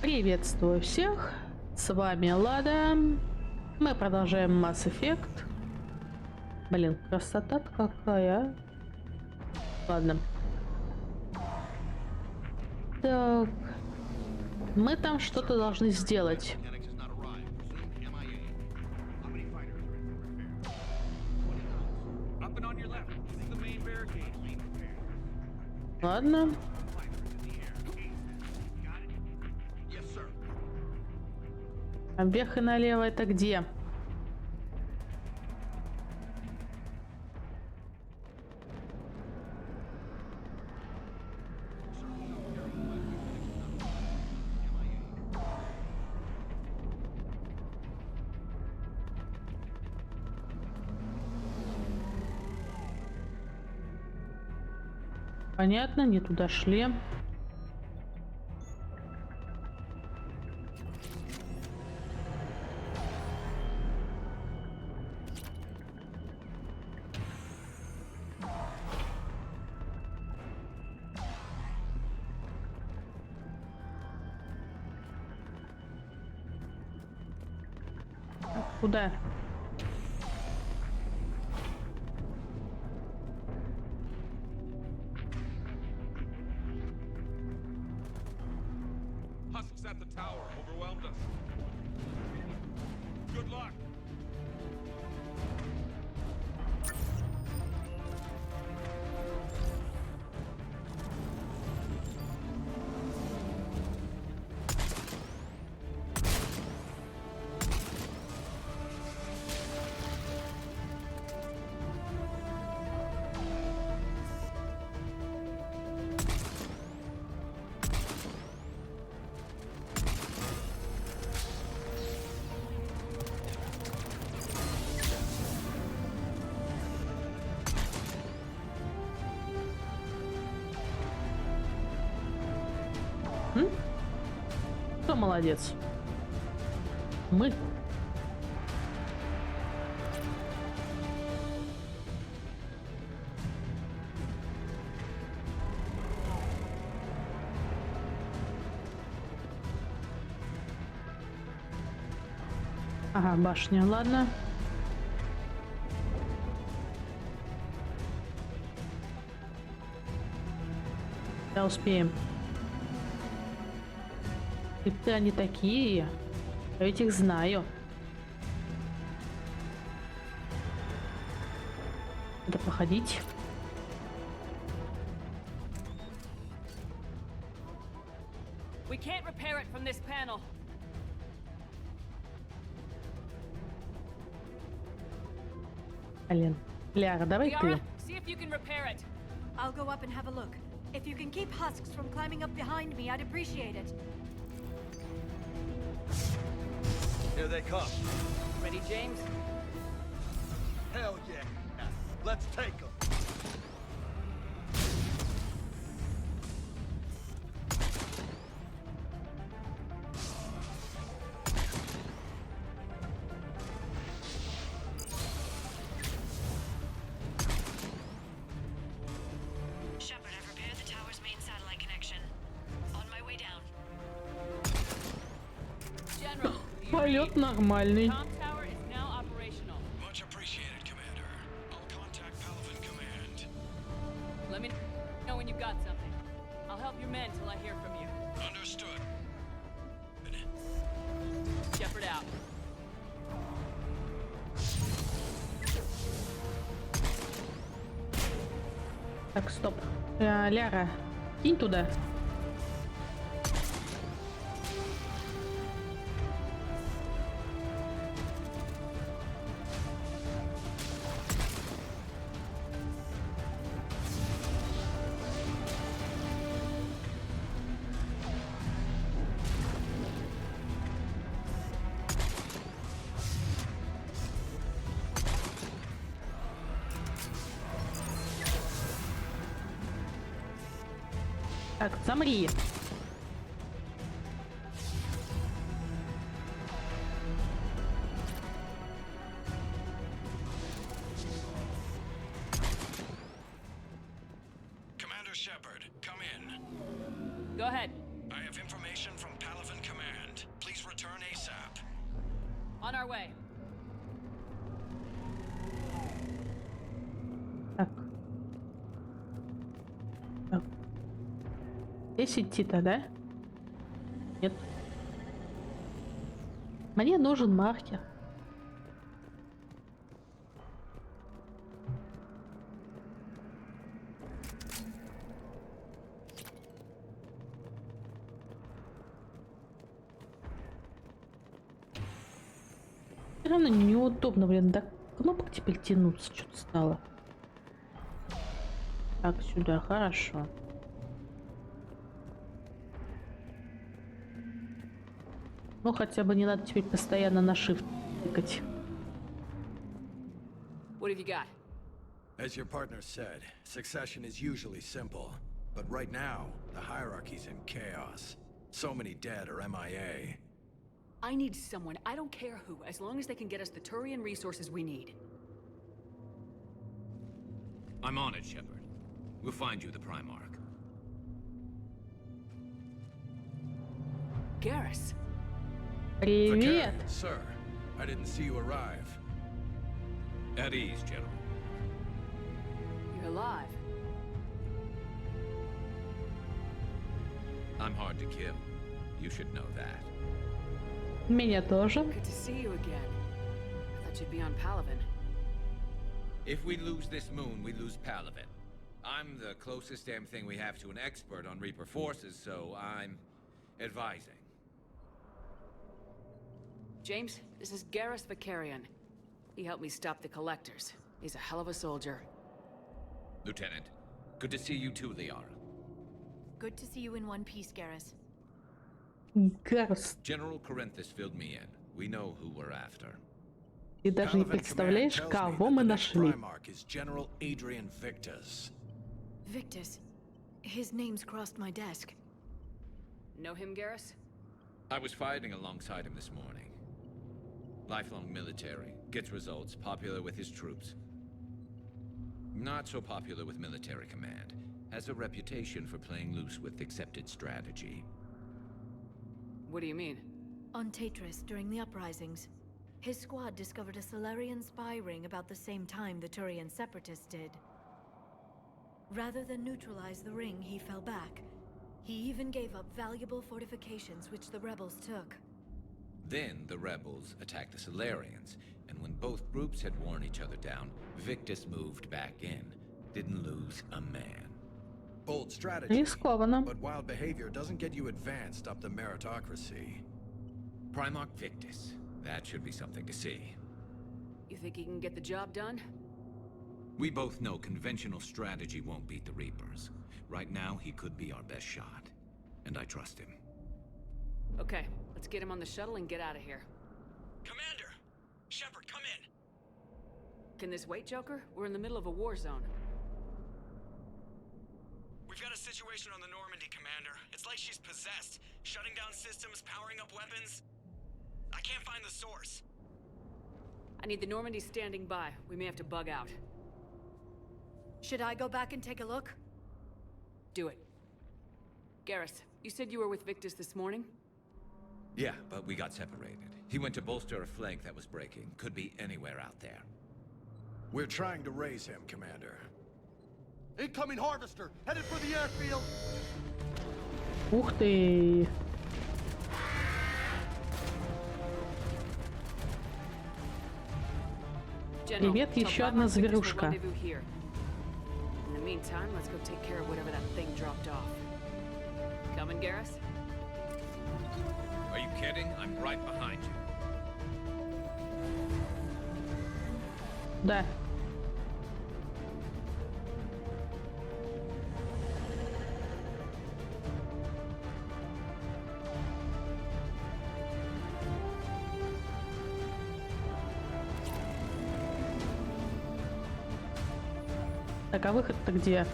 Приветствую всех, с вами Лада. Мы продолжаем Mass Effect. Блин, красота какая. Ладно. Так. Мы там что-то должны сделать. Ладно. Вверх и налево это где? Понятно, не туда шли. Куда? Husks at the tower overwhelmed us. Good luck. Кто молодец? Мы. Ага, башня, ладно. Да, успеем. Ты они такие. Я ведь их знаю. Надо походить. We can't repair it from this panel. Блин. Ляра, давай Liara, ты. see if you can repair it. I'll go up and have a look. If you can keep husks from climbing up behind me, I'd appreciate it. Here they come. Ready, James? Hell yeah. Let's take them. Shepard, I've repaired the tower's main satellite connection. On my way down. General, do you Полет read? нормальный. Com tower is now operational. Much appreciated, Commander. I'll contact Palaven Command. Let me know when you've got something. I'll help your men till I hear from you. Understood. Shepard out. Так, стоп. Ляра, кинь туда. Так, замри. Shepard, come in. Go ahead. I have information from Palaven Command. Please return ASAP. On our way. Так. Так. Здесь идти-то, да? Нет. Мне нужен маркер. Все равно неудобно, блин, до кнопок теперь тянуться что-то стало. Так, сюда, хорошо. Ну, хотя бы не надо теперь постоянно на shift тыкать. What have you got? As your partner said, succession is usually simple. But right now, the hierarchy's in chaos. So many dead or MIA. I need someone, I don't care who, as long as they can get us the Turian resources we need. I'm on it, Shepard. We'll find you the Primarch. Garrus. Привет! Vakarian, sir, I didn't see you arrive. At ease, General. You're alive. I'm hard to kill. You should know that. Меня тоже. Good to see you again. I thought you'd be on Palaven. If we lose this moon, we lose Palaven. I'm the closest damn thing we have to an expert on Reaper forces, so I'm advising. James, this is Garrus Vakarian. He helped me stop the Collectors. He's a hell of a soldier. Lieutenant, good to see you too, Liara. Good to see you in one piece, Garrus. Гарс, General Corinthus filled me in. We know who we're after. ты даже не Palaven представляешь, Command tells me кого that мы the next нашли. Primarch is General Adrian Victus. Victus. His name's crossed my desk. Know him, Garrus? I was fighting alongside him this morning. Lifelong military, gets results, popular with his troops. Not so popular with military command. Has a reputation for playing loose with accepted strategy. What do you mean? On Tatris, during the uprisings, his squad discovered a Solarian spy ring about the same time the Turian separatists did. Rather than neutralize the ring, he fell back. He even gave up valuable fortifications which the rebels took. Then the rebels attacked the Solarians, and when both groups had worn each other down, Victus moved back in. Didn't lose a man. Bold strategy. Рискованно. But wild behavior doesn't get you advanced up the meritocracy. Primarch Victus. That should be something to see. You think he can get the job done? We both know conventional strategy won't beat the Reapers. Right now, he could be our best shot. And I trust him. Okay, let's get him on the shuttle and get out of here. Commander! Shepard, come in! Can this wait, Joker? We're in the middle of a war zone. We've got a situation on the Normandy, Commander. It's like she's possessed. Shutting down systems, powering up weapons. I can't find the source. I need the Normandy standing by. We may have to bug out. Should I go back and take a look? Do it. Garrus, you said you were with Victus this morning? Yeah, but we got separated. He went to bolster a flank that was breaking. Could be anywhere out there. We're trying to raise him, Commander. Incoming harvester, headed for the airfield. Ух ты! General, Привет, tell еще Primarch одна Victus we'll зверюшка. rendezvous here. In the meantime, let's go take care of whatever that thing dropped off. Coming, Garrus? Are you kidding? I'm right behind you. Да. Так, а выход-то где?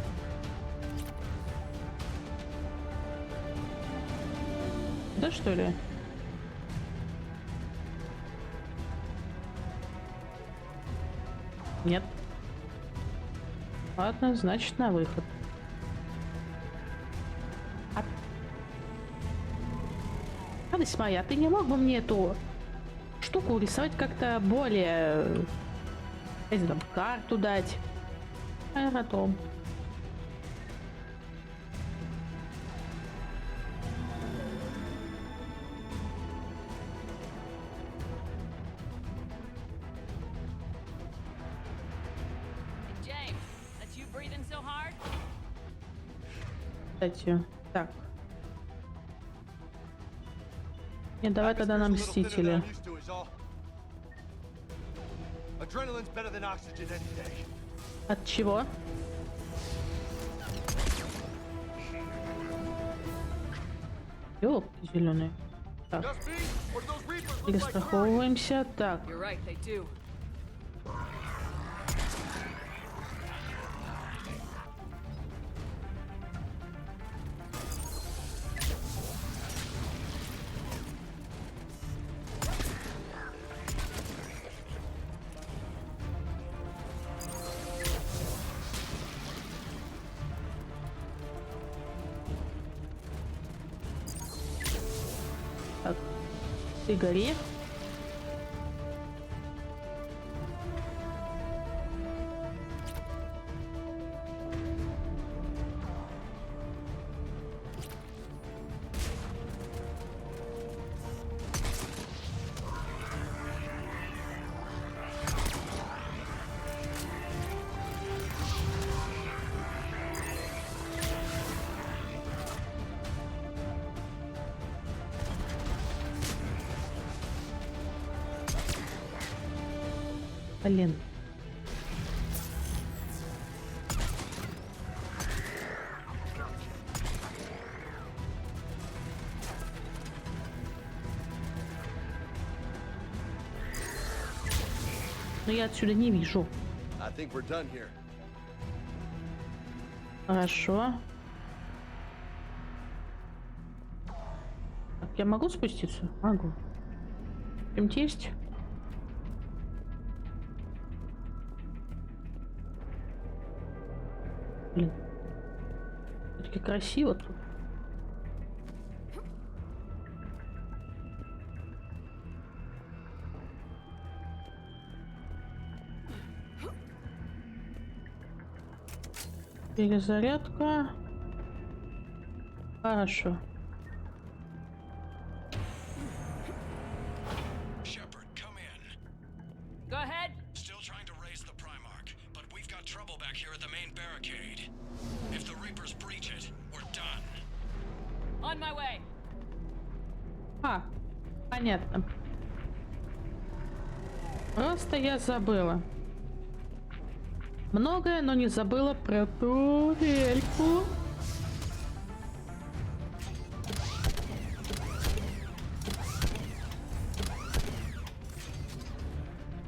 Да что ли? Нет. Ладно, значит на выход. А Радость моя, ты не мог бы мне эту штуку рисовать как-то более... Я не знаю, карту дать. Аэродом. James, that's you breathing so hard? Кстати, так. Не, давай тогда на Мстители. Adrenaline's better than oxygen any day. От чего? Ёлки зеленые. Так, Just me? Or do those reapers look like перестраховываемся. Так, You're right, they do. так. Ты гори. Блин. Но я отсюда не вижу. I think we're done here. Хорошо. Так, я могу спуститься? Могу. Что-нибудь есть? Блин. Все-таки красиво тут. Перезарядка. Хорошо. Shepard, come in. Go ahead. Still trying to raise the Primarch, but we've got trouble back here at the main barricade. If the Reapers breach it, we're done. On my way. А, понятно. Просто я забыла. Многое, но не забыла про турельку.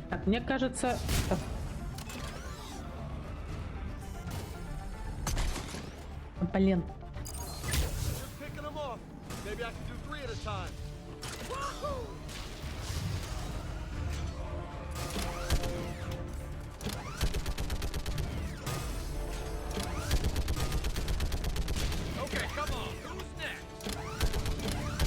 Так, мне кажется... Так. Блин. Just picking them off. Maybe I can do 3 at a time. Wahoo! Okay, come on. Who's next?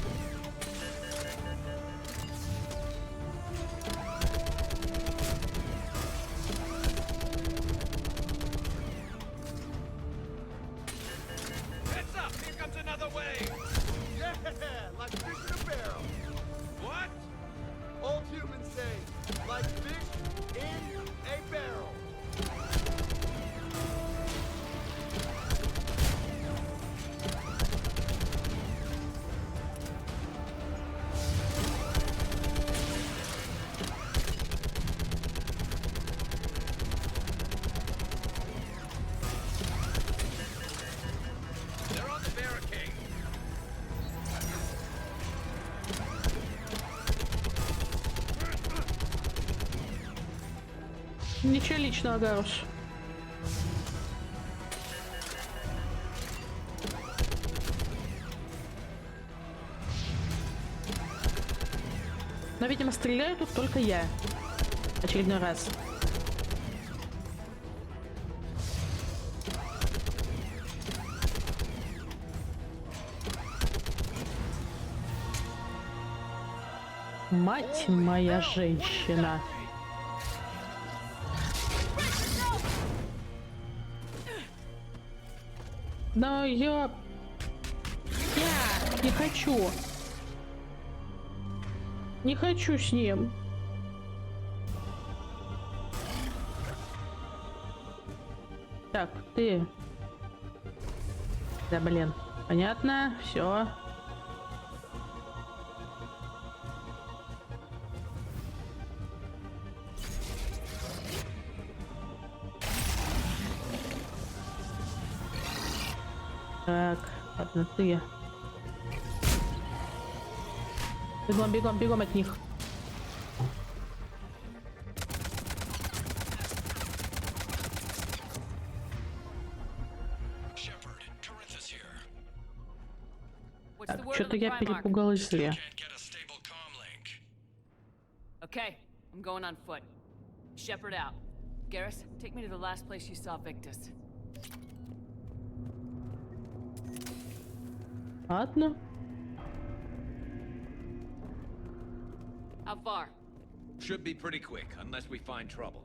Heads up! Here comes another wave! Yeah, like fish in a barrel. What? Old humans say, like fish in a barrel. They're on the barricade. Ничего личного, Гаруш. Но, видимо, стреляю тут только я. Очередной раз. Мать моя женщина. Но я не хочу. Не хочу с ним. Так, ты. Да, блин. Понятно, все. Так, ладно, ты. Бегом, бегом, бегом от них. Так, что-то я перепугалась зря. Okay, I'm going on foot. Shepard out. Garrus, take me to the last place you saw Victus. Ладно. How far? Should be pretty quick, unless we find trouble.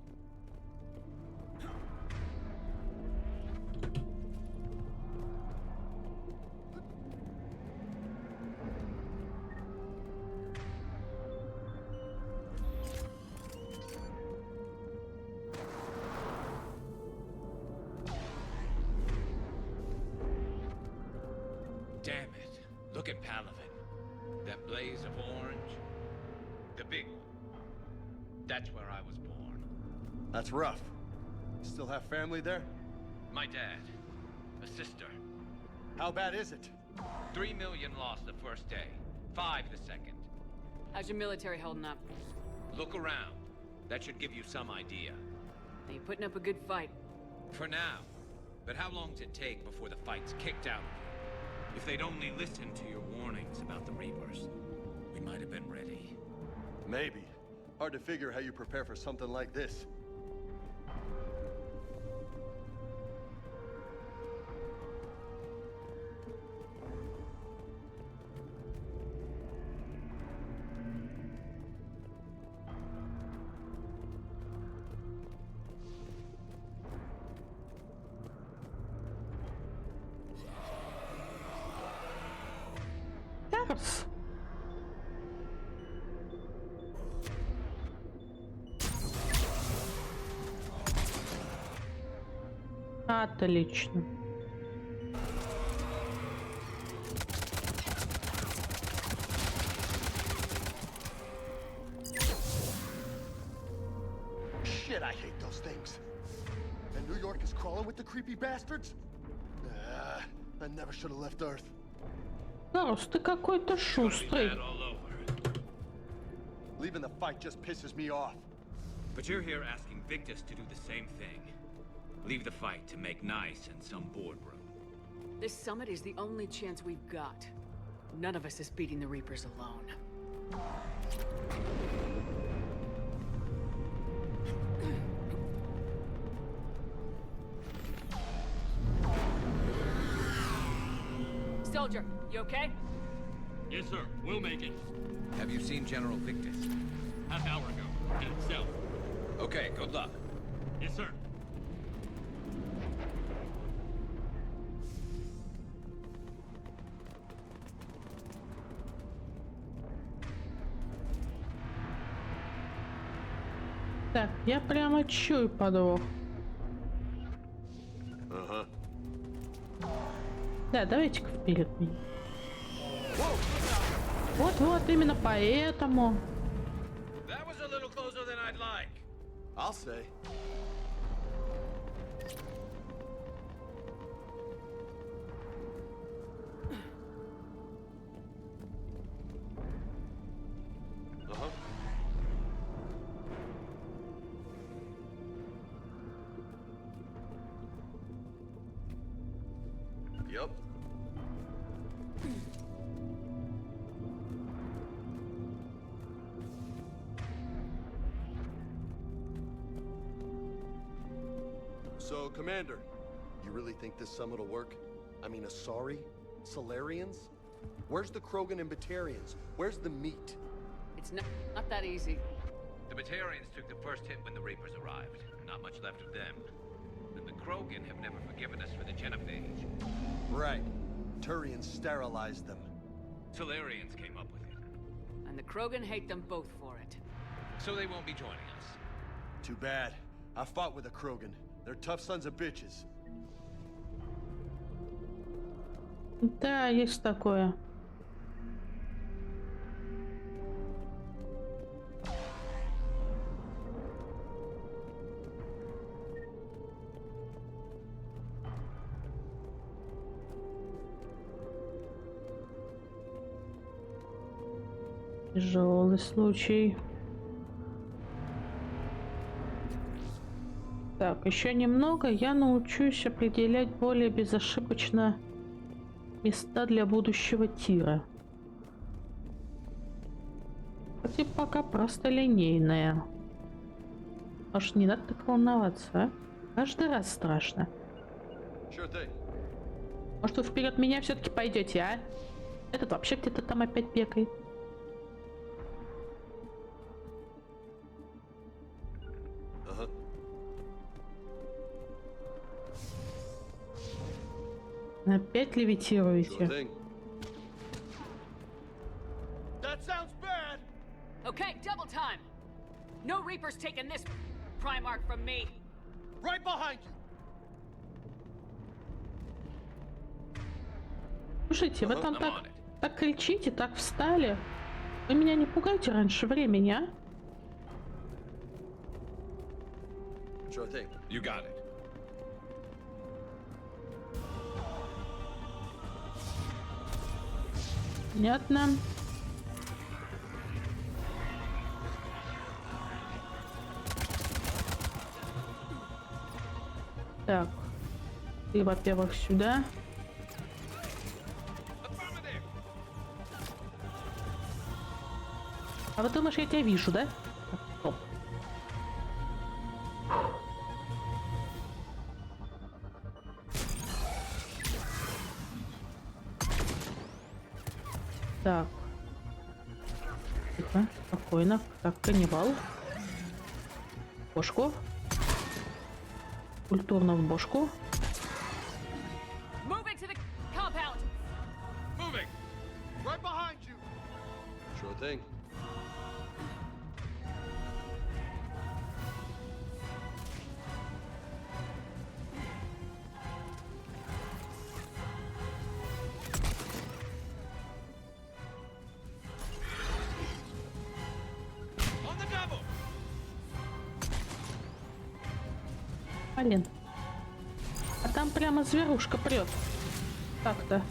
Damn it. Look at Palaven. That blaze of orange. The big one. That's where I was born. That's rough. You still have family there? My dad. A sister. How bad is it? 3 million lost the first day. 5 the second. How's your military holding up? Look around. That should give you some idea. Are you putting up a good fight? For now. But how long does it take before the fight's kicked out of you? If they'd only listened to your warnings about the Reapers, we might have been ready. Maybe. Hard to figure how you prepare for something like this. Yes. Отлично. Shit, I hate those things. And New York is crawling with the creepy bastards? I never should have left Earth. Гарус, ты какой-то шустрый. Leaving the fight just pisses me off. But you're here asking Victus to do the same thing. Leave the fight to make nice in some boardroom. This summit is the only chance we've got. None of us is beating the Reapers alone. Soldier, you okay? Yes, sir. We'll make it. Have you seen General Victus? Half hour ago. Headed south. Okay, good luck. Yes, sir. Так, я прямо чую подвох. Ага. Да, давайте-ка вперед меня. Вот-вот, именно поэтому. That was a little closer than I'd like. I'll say. Uh-huh. Yep. So, Commander, you really think this summit will work? I mean, Asari? Solarians? Where's the Krogan and Batarians? Where's the meat? It's not that easy. The Batarians took the first hit when the Reapers arrived. Not much left of them. And the Krogan have never forgiven us for the genophage. Right. Turians sterilized them. Solarians came up with it. And the Krogan hate them both for it. So they won't be joining us. Too bad. I fought with a Krogan. They're tough sons of bitches. Да, есть такое. Тяжелый случай. Так, еще немного, я научусь определять более безошибочно места для будущего тира. Хотя пока просто линейная. Может, не надо так волноваться, а? Каждый раз страшно. Sure thing. Может, вы вперед меня все-таки пойдете, а? Этот вообще где-то там опять бегает. Опять левитируете? That sounds bad. Okay, double time. No Reapers taking this Primarch from me. Right behind you. Слушайте, вы там так кричите, так встали. Вы меня не пугайте раньше времени, а? Sure thing. You got it. Понятно. Так. Ты, во-первых, сюда. А вы думаешь, я тебя вижу, да? Так, стоп. Так. Тихо, спокойно. Так, каннибал. Бошку. Культурно в бошку. Moving to the compound. Moving! Right behind you. Sure thing. On the double! Блин. А там прямо зверушка прет. Так-то.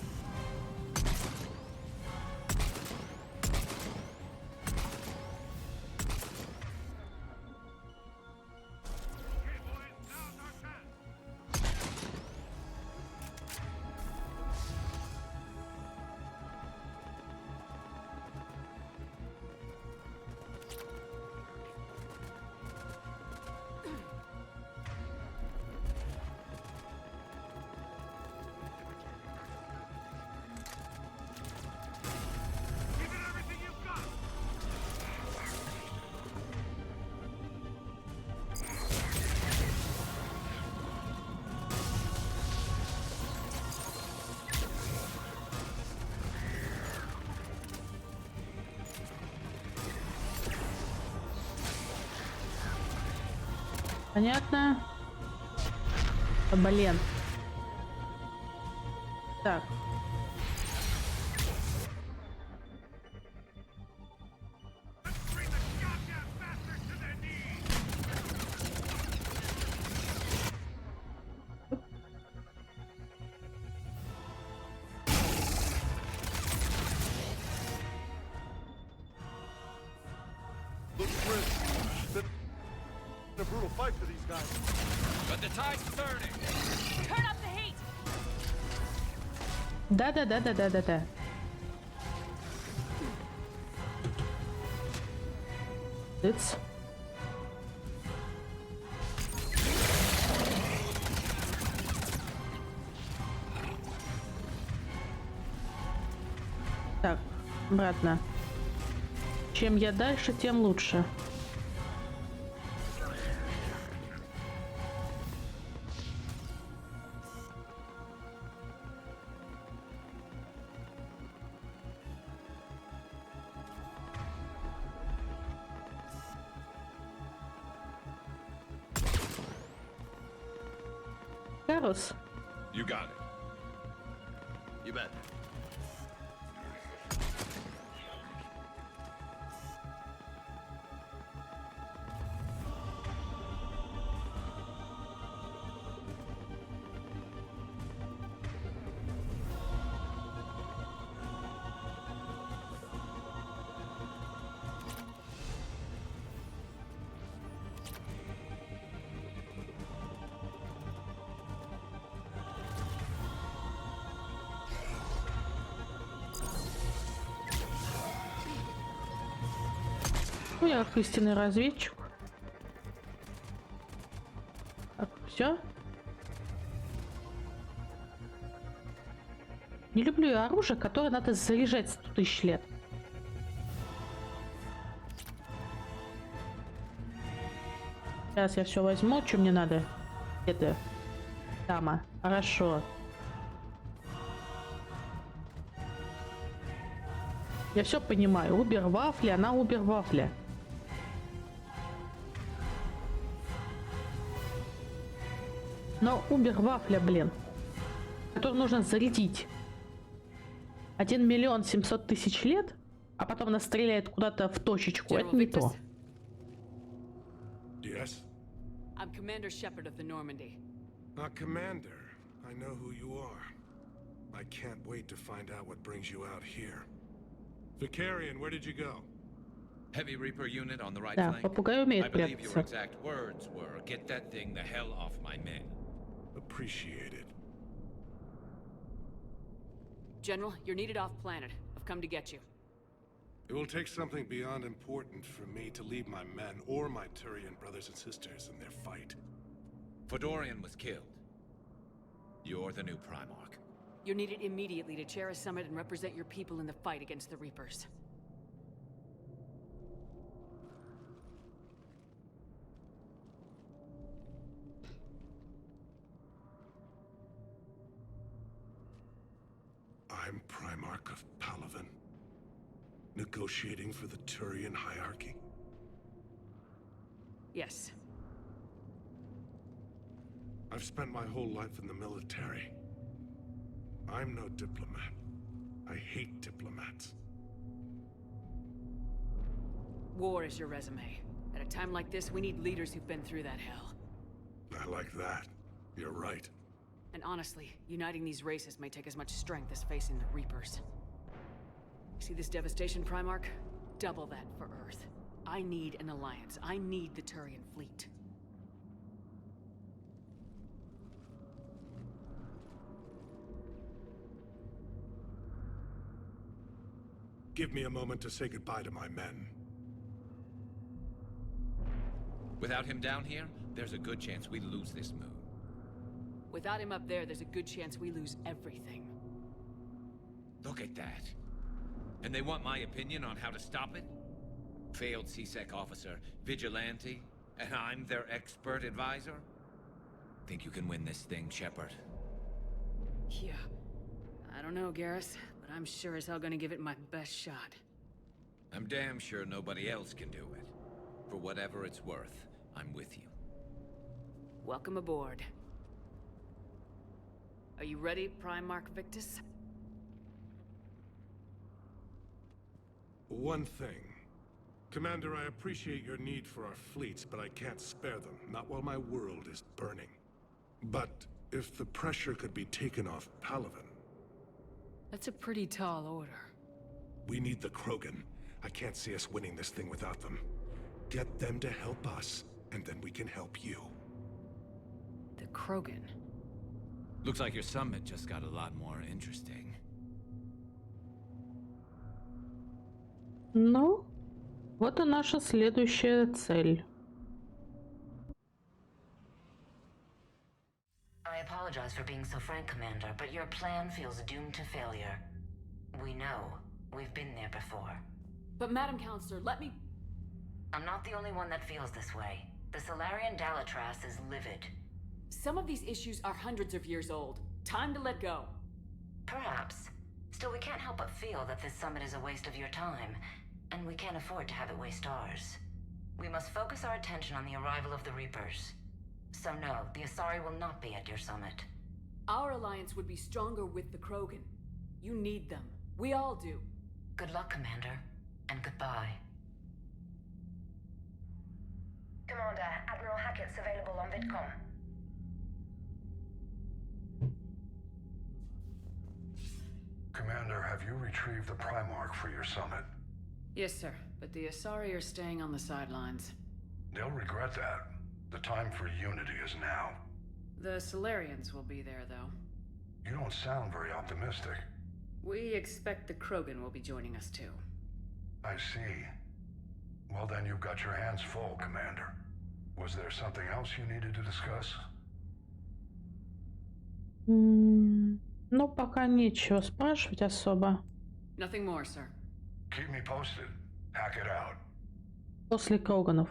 Понятно. Блин. Так. Looks grim. Been a brutal fight for these guys. But the tide's turning! Turn up the heat. Да. Тыц. Так, обратно. Чем я дальше, тем лучше. Карус. You got it. You bet. Ну, я как истинный разведчик. Так, все. Не люблю я оружие, которое надо заряжать 100 тысяч лет. Сейчас я все возьму, что мне надо. Это дама. Хорошо. Я все понимаю. Убер вафли, она убер вафля. Но убер вафля, блин, который нужно зарядить 1 миллион 700 тысяч лет, а потом она стреляет куда-то в точечку. Это не то. Yes? I'm Commander Shepard of the Normandy. Commander, I know who you are. I can't wait to find out what brings you out here. Vicarian, where did you go? Heavy Reaper unit on the right Да, flank. попугай I умеет believe your прятаться. exact words were, "Get that thing the hell off my men." Appreciate it. General, you're needed off planet. I've come to get you. It will take something beyond important for me to leave my men or my Turian brothers and sisters in their fight. Fedorian was killed. You're the new Primarch. You're needed immediately to chair a summit and represent your people in the fight against the Reapers. I'm Primarch of Palaven, negotiating for the Turian hierarchy. Yes. I've spent my whole life in the military. I'm no diplomat. I hate diplomats. War is your resume. At a time like this, we need leaders who've been through that hell. I like that. You're right. And honestly, uniting these races may take as much strength as facing the Reapers. See this devastation, Primarch? Double that for Earth. I need an alliance. I need the Turian fleet. Give me a moment to say goodbye to my men. Without him down here, there's a good chance we lose this moon. Without him up there, there's a good chance we lose everything. Look at that. And they want my opinion on how to stop it? Failed CSEC officer, vigilante, and I'm their expert advisor? Think you can win this thing, Shepard? Yeah. I don't know, Garrus, but I'm sure as hell gonna give it my best shot. I'm damn sure nobody else can do it. For whatever it's worth, I'm with you. Welcome aboard. Are you ready, Primarch Victus? One thing. Commander, I appreciate your need for our fleets, but I can't spare them, not while my world is burning. But if the pressure could be taken off Palaven... That's a pretty tall order. We need the Krogan. I can't see us winning this thing without them. Get them to help us, and then we can help you. The Krogan? Looks like your summit just got a lot more interesting. Ну, вот и наша следующая цель. I apologize for being so frank, Commander, but your plan feels doomed to failure. We know. We've been there before. But Madam Counselor, let me... I'm not the only one that feels this way. The Solarian Dalatras is livid. Some of these issues are hundreds of years old. Time to let go. Perhaps. Still, we can't help but feel that this summit is a waste of your time, and we can't afford to have it waste ours. We must focus our attention on the arrival of the Reapers. So no, the Asari will not be at your summit. Our alliance would be stronger with the Krogan. You need them. We all do. Good luck, Commander, and goodbye. Commander, Admiral Hackett's available on VidCom. Commander, have you retrieved the Primarch for your summit? Yes, sir. But the Asari are staying on the sidelines. They'll regret that. The time for unity is now. The Solarians will be there, though. You don't sound very optimistic. We expect the Krogan will be joining us, too. I see. Well, then you've got your hands full, Commander. Was there something else you needed to discuss? Ну, пока нечего спрашивать особо. Nothing more, sir. Keep me posted. Hack it out. После Кроганов.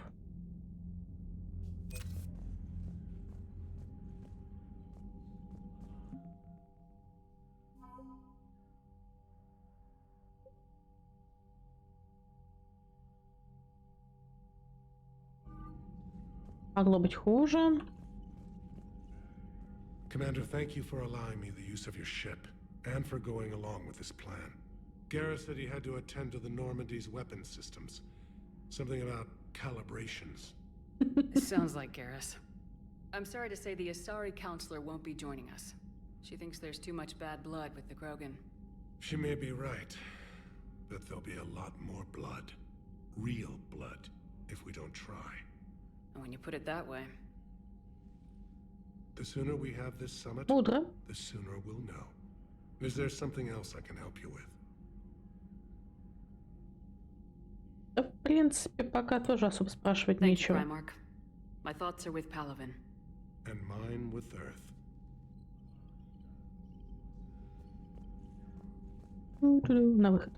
Могло быть хуже. Commander, thank you for allowing me the use of your ship, and for going along with this plan. Garrus said he had to attend to the Normandy's weapon systems. Something about calibrations. Sounds like Garrus. I'm sorry to say the Asari counselor won't be joining us. She thinks there's too much bad blood with the Krogan. She may be right, but there'll be a lot more blood. Real blood, if we don't try. And when you put it that way... The sooner we have this summit, Мудро. the sooner we'll know. Is there something else I can help you with? Да, в принципе, пока тоже особо спрашивать Thank you, нечего. Primarch. My thoughts are with Palaven. And mine with Earth. На выход.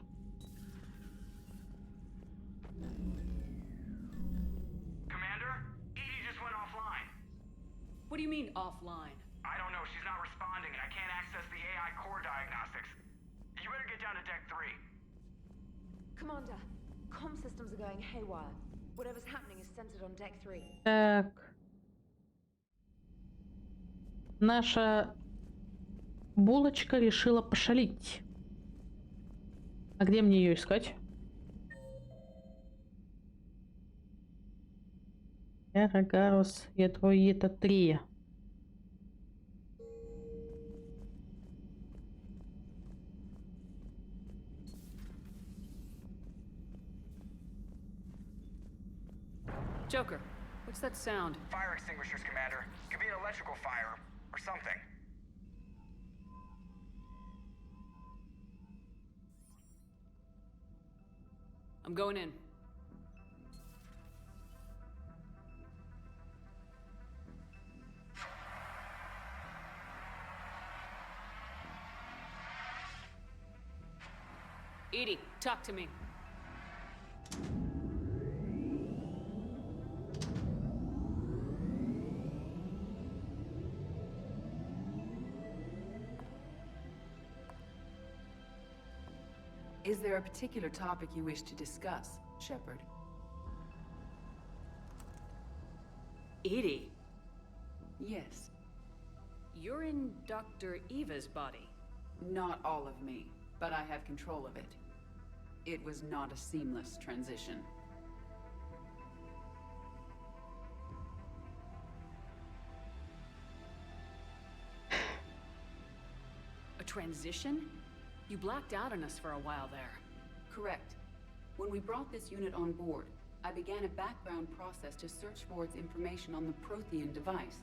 Commander? Edie just went offline. What do you mean, offline? I don't know, she's not responding and I can't access the AI core diagnostics. You better get down to deck 3. Commander, comm systems are going haywire. Whatever's happening is centered on deck 3. Так. Наша булочка решила пошалить. А где мне ее искать? Гарус, это третья. Joker, what's that sound? Fire extinguishers, Commander. Could be an electrical fire, or something. I'm going in. Edie, talk to me. Is there a particular topic you wish to discuss, Shepard? Edie, Yes. you're in Dr. Eva's body. Not all of me, but I have control of it. It was not a seamless transition. A transition? You blacked out on us for a while there. Correct. When we brought this unit on board, I began a background process to search for its information on the Prothean device.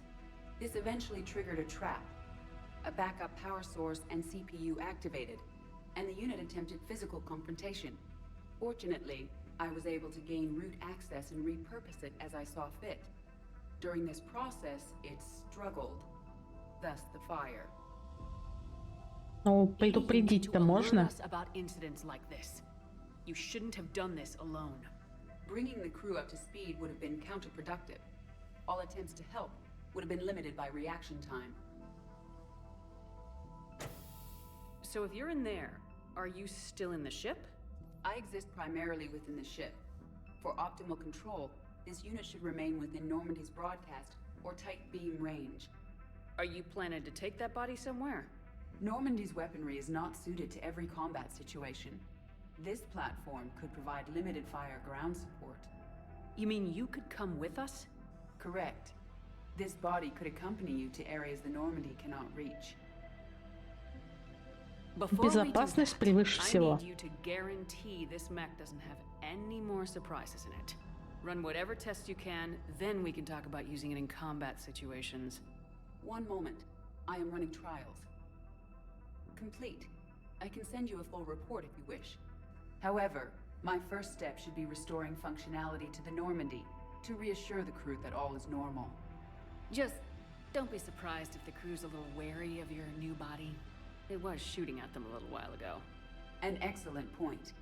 This eventually triggered a trap. A backup power source and CPU activated, and the unit attempted physical confrontation. Fortunately, I was able to gain root access and repurpose it as I saw fit. During this process, it struggled. Thus the fire. Ну, предупредить-то можно. About incidents like this. You shouldn't have done this alone. Bringing the crew up to speed would have been counterproductive. All attempts to help would have been limited by reaction time. So if you're in there, are you still in the ship? I exist primarily within the ship. For optimal control, this unit should remain within Normandy's broadcast or tight beam range. Are you planning to take that body somewhere? Normandy's weaponry is not suited to every combat situation. This platform could provide limited fire ground support. You mean you could come with us? Correct. This body could accompany you to areas the Normandy cannot reach. Безопасность превыше всего. I need you to guarantee this mech doesn't have any more surprises in it. Run whatever tests you can, then we can talk about using it in combat situations. One moment. I am running trials. Complete. I can send you a full report if you wish. However, my first step should be restoring functionality to the Normandy to reassure the crew that all is normal. Just don't be surprised if the crew's a little wary of your new body. It was shooting at them a little while ago. An excellent point.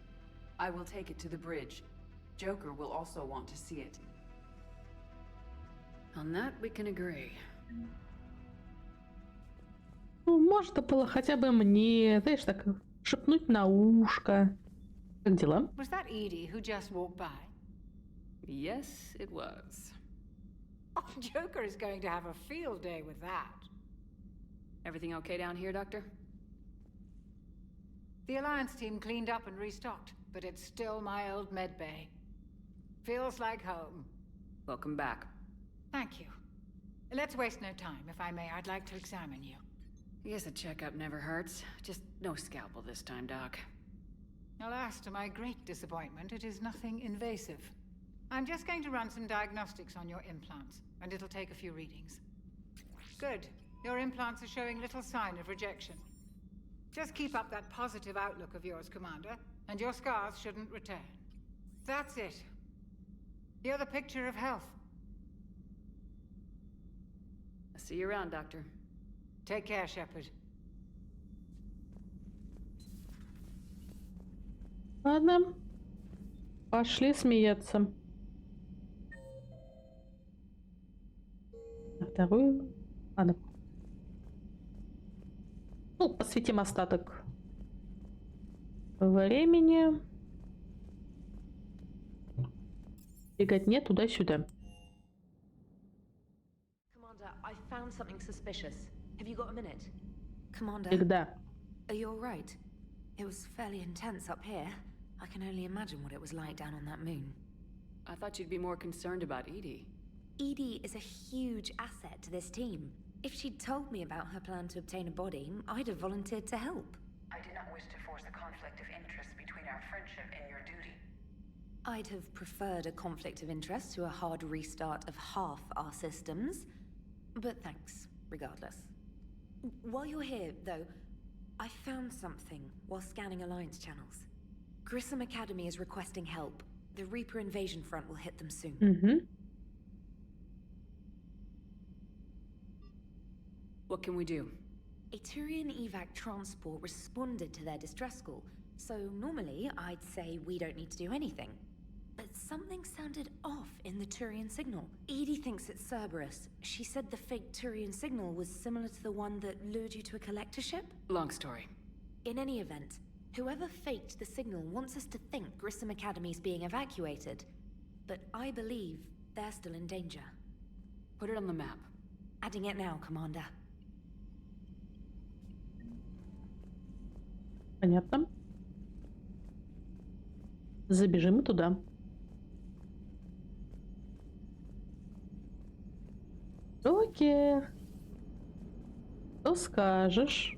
I will take it to the bridge. Joker will also want to see it. On that we can agree. Ну, можно было хотя бы мне, знаешь, так шепнуть на ушко. Как дела? Was that Edie who just walked by? Yes, it was. Oh, Joker is going to have a field day with that. Everything okay down here, Doctor? The Alliance team cleaned up and restocked, but it's still my old med bay. Feels like home. Welcome back. Thank you. Let's waste no time. If I may, I'd like to examine you. I guess a checkup never hurts. Just no scalpel this time, Doc. Alas, to my great disappointment, it is nothing invasive. I'm just going to run some diagnostics on your implants, and it'll take a few readings. Good. Your implants are showing little sign of rejection. Just keep up that positive outlook of yours, Commander, and your scars shouldn't return. That's it. You're the picture of health. I'll see you around, Doctor. Take care, Shepard. Ладно. Пошли смеяться. Вторую. Ладно. Ну, посвятим остаток времени. Бегать нет туда-сюда. Commander, I found something suspicious. Have you got a minute? Commander, Всегда. are you alright? It was fairly intense up here. I can only imagine what it was like down on that moon. I thought you'd be more concerned about Edie. Edie is a huge asset to this team. If she'd told me about her plan to obtain a body, I'd have volunteered to help. I did not wish to force a conflict of interest between our friendship and your duty. I'd have preferred a conflict of interest to a hard restart of half our systems. But thanks, regardless. While you're here, though, I found something while scanning Alliance channels. Grissom Academy is requesting help. The Reaper invasion front will hit them soon. Mm-hmm. What can we do? A Turian evac transport responded to their distress call, so normally I'd say we don't need to do anything. But something sounded off in the Turian signal. Edie thinks it's Cerberus. She said the fake Turian signal was similar to the one that lured you to a collector ship? Long story. In any event, whoever faked the signal wants us to think Grissom Academy's being evacuated. But I believe they're still in danger. Put it on the map. Adding it now, Commander. Понятно. Забежим туда. Окей. Что скажешь?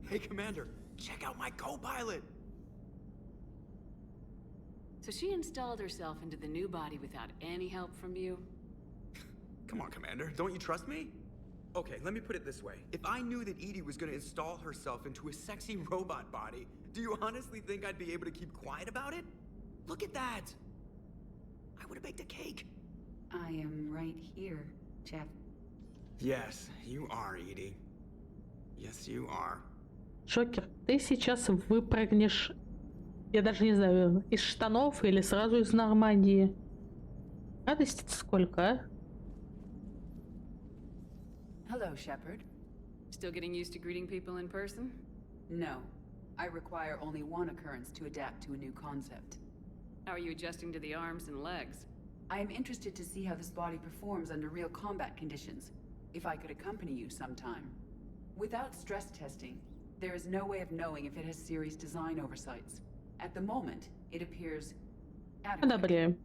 Hey, Commander, check out my co-pilot! So she installed herself into the new body without any help from you? Come on, Commander, don't you trust me? Okay, let me put it this way. If I knew that Edie was gonna install herself into a sexy robot body, do you honestly think I'd be able to keep quiet about it? Look at that! I would have baked a cake. I am right here, Jeff. Yes, you are, Edie. Yes, you are. Шокер, ты сейчас выпрыгнешь Я даже не знаю, из штанов или сразу из Нормандии. Радости-то сколько, а? Hello, Shepard. Still getting used to greeting people in person? No. I require only one occurrence to adapt to a new concept. How are you adjusting to the arms and legs? I am interested to see how this body performs under real combat conditions. If I could accompany you sometime. Without stress testing, there is no way of knowing if it has serious design oversights. At the moment, it appears adequate.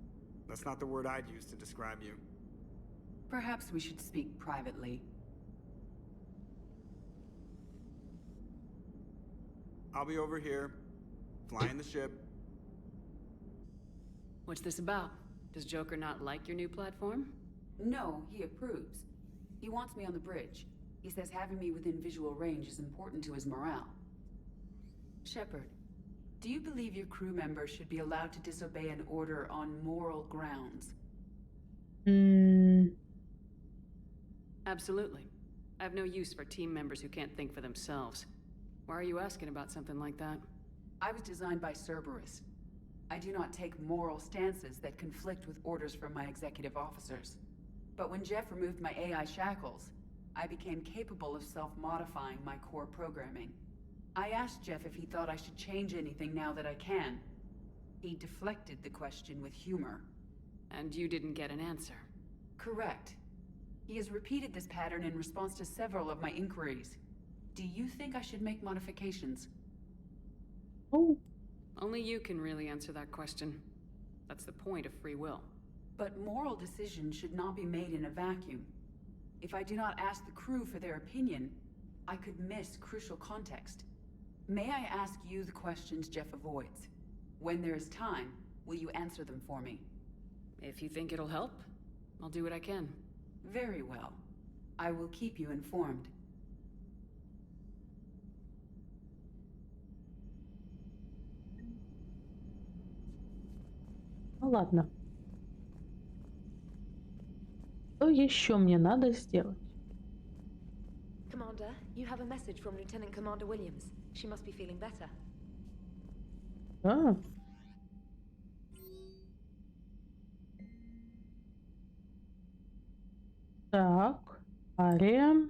That's not the word I'd use to describe you. Perhaps we should speak privately. I'll be over here, flying the ship. What's this about? Does Joker not like your new platform? No, he approves. He wants me on the bridge. He says having me within visual range is important to his morale. Shepard, do you believe your crew members should be allowed to disobey an order on moral grounds? Absolutely. I have no use for team members who can't think for themselves. Why are you asking about something like that? I was designed by Cerberus. I do not take moral stances that conflict with orders from my executive officers. But when Jeff removed my AI shackles, I became capable of self-modifying my core programming. I asked Jeff if he thought I should change anything now that I can. He deflected the question with humor. And you didn't get an answer? Correct. He has repeated this pattern in response to several of my inquiries. Do you think I should make modifications? Oh. Only you can really answer that question. That's the point of free will. But moral decisions should not be made in a vacuum. If I do not ask the crew for their opinion, I could miss crucial context. May I ask you the questions Jeff avoids? When there is time, will you answer them for me? If you think it'll help, I'll do what I can. Very well. I will keep you informed. Ну ладно. Что еще мне надо сделать? Commander, you have a message from Lieutenant Commander Williams. She must be feeling better. А. Так, ария.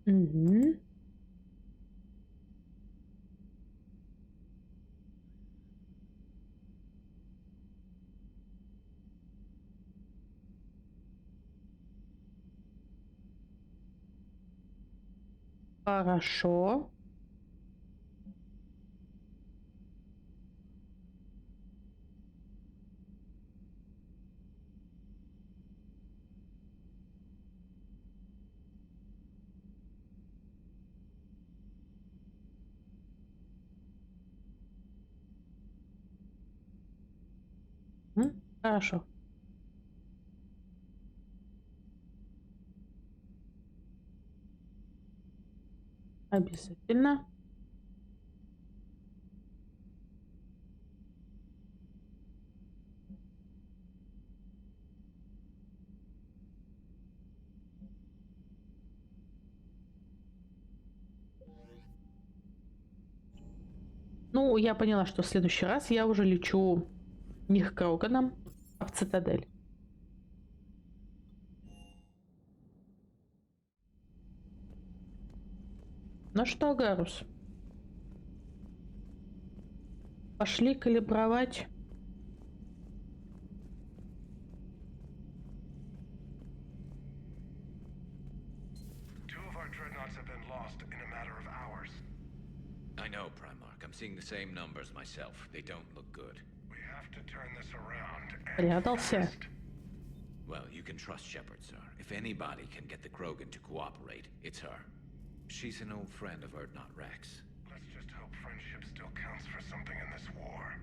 Угу. Хорошо. Хорошо. Обязательно. Ну, я поняла, что в следующий раз я уже лечу не к Кроганам, а в Цитадель. Ну что, Гарус? Пошли калибровать. I know, Primarch. I'm seeing the same numbers myself. They don't look good. We have to turn this around and Прятался. fast. Well, you can trust Shepard, sir. If anybody can get the Krogan to cooperate, it's her. She's an old friend of Urdnot Rex. Let's just hope friendship still counts for something in this war.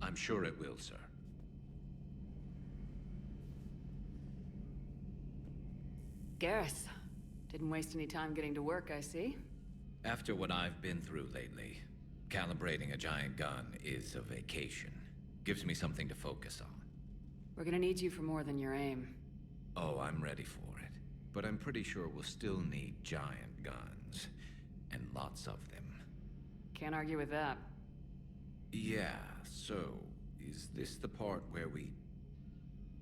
I'm sure it will, sir. Garrus, didn't waste any time getting to work, I see. After what I've been through lately, calibrating a giant gun is a vacation. Gives me something to focus on. We're gonna need you for more than your aim. Oh, I'm ready for it. But I'm pretty sure we'll still need giant guns. And lots of them. Can't argue with that. Yeah, so, is this the part where we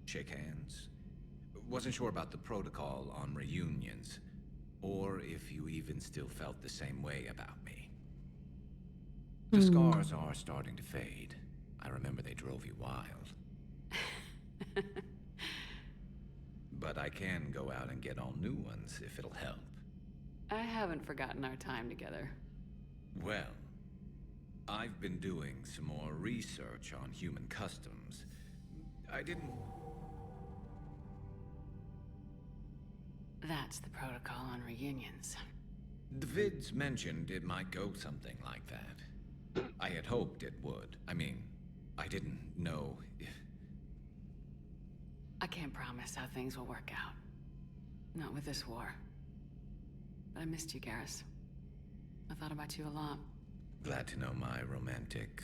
shake hands? Wasn't sure about the protocol on reunions, or if you even still felt the same way about me. The scars are starting to fade. I remember they drove you wild. But I can go out and get all new ones if it'll help. I haven't forgotten our time together. Well, I've been doing some more research on human customs. I didn't... That's the protocol on reunions. The vids mentioned it might go something like that. I had hoped it would. I mean, I didn't know if... I can't promise how things will work out. Not with this war. But I missed you, Garrus. I thought about you a lot. Glad to know my romantic,